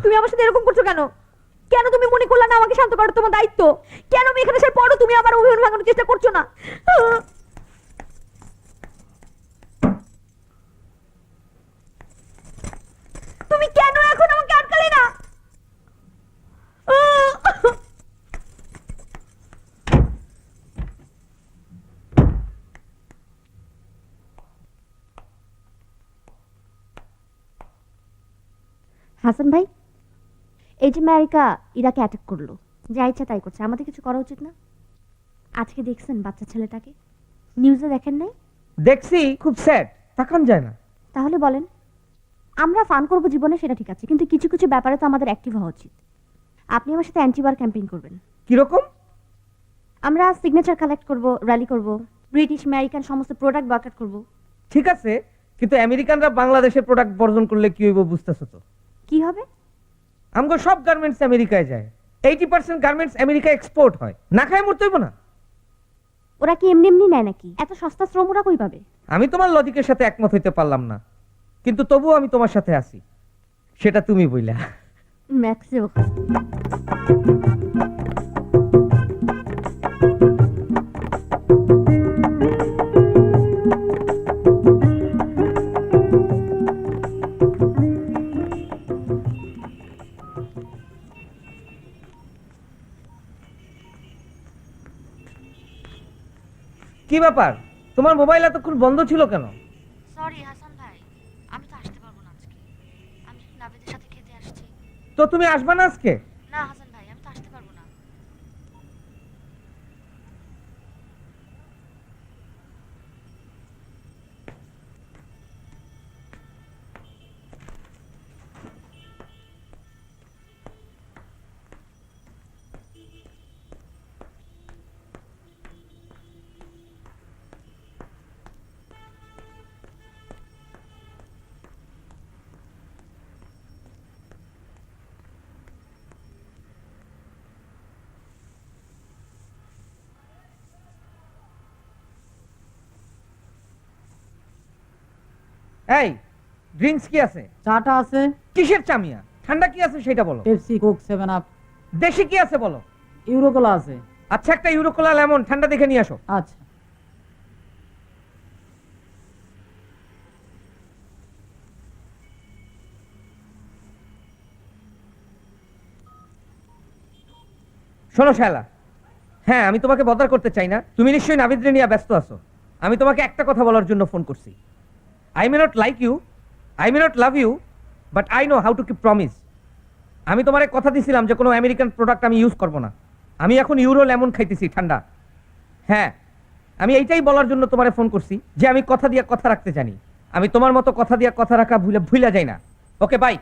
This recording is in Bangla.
তুমি আমার সাথে এরকম করছো কেন? কেন তুমি মনে করলে না আমাকে শান্ত করার তোমার দায়িত্ব? কেন আমি এখানে আসার পরও তুমি আমার অভিমান ভাঙানোর চেষ্টা করছো না? তুমি কেন এখন আমাকে আটকালে না? হাসান ভাই, এই যে আমেরিকা ইরাকে অ্যাটাক করলো, যা ইচ্ছা তাই করছে, আমাদের কিছু করা উচিত না? আজকে দেখছেন বাচ্চা ছেলেটাকে? নিউজে দেখেন নাই? দেখছি, খুব স্যাড, তাকান যায় না। তাহলে বলেন, আমরা ফান করব জীবনে সেটা ঠিক আছে, কিন্তু কিছু কিছু ব্যাপারে তো আমাদের অ্যাক্টিভ হওয়া উচিত। আপনি আমার সাথে অ্যান্টি ওয়ার ক্যাম্পেইন করবেন। কিরকম? আমরা সিগনেচার কালেক্ট করব, র্যালি করব, ব্রিটিশ আমেরিকান সমস্ত প্রোডাক্ট বয়কট করব। ঠিক আছে, কিন্তু আমেরিকানরা বাংলাদেশের প্রোডাক্ট বর্জন করলে কি হইব বুঝতেছো তো? কি হবে? আমগো সব গার্মেন্টস আমেরিকায় যায়। 80% গার্মেন্টস আমেরিকা এক্সপোর্ট হয়। না খায় মরতে হইব না? ওরা কি এমনি এমনি নেয় নাকি? এত সস্তা শ্রম ওরা কই পাবে? আমি তোমার লজিকের সাথে একমত হইতে পারলাম না, কিন্তু তবুও আমি তোমার সাথে আছি, সেটা তুমি বইলা। ম্যাক্সিও। কি ব্যাপার, তোমার মোবাইল এতক্ষণ বন্ধ ছিল কেন? সরি হাসান ভাই, আমি তো আসতে পারবো না আজকে। আমি নাবিদের সাথে খেতে আসছি। তো তুমি আসবা না আজকে? না হাসান ভাই, আমি তো আসতে পারবো না। এই, ড্রিঙ্কস কি আছে? চাটা আছে, কিসের চামিয়া? ঠান্ডা কি আছে সেটা বলো। পেপসি, কোক, 7 আপ, দেশি কি আছে বলো। ইউরোকোলা আছে। আচ্ছা, একটা ইউরোকোলা লেমন ঠান্ডা দেখে নিয়ে আসো। আচ্ছা। শোনো শায়লা, হ্যাঁ আমি তোমাকে বদার করতে চাই না, তুমি নিশ্চয়ই নাবিদরে নিয়ে ব্যস্ত আছো। আমি তোমাকে একটা কথা বলার জন্য ফোন করছি। I may not like you, I may not love you, but I know how to keep promise. আমি তোমারে কথা দিছিলাম যে কোনো আমেরিকান প্রোডাক্ট আমি ইউজ করব না। আমি এখন ইউরো লেমন খাইতেছি ঠান্ডা। হ্যাঁ, আমি এইটাই বলার জন্য তোমারে ফোন করছি যে আমি কথা দিয়ে কথা রাখতে জানি। আমি তোমার মতো কথা দিয়ে কথা রাখা ভুলে যাই না। Okay bye.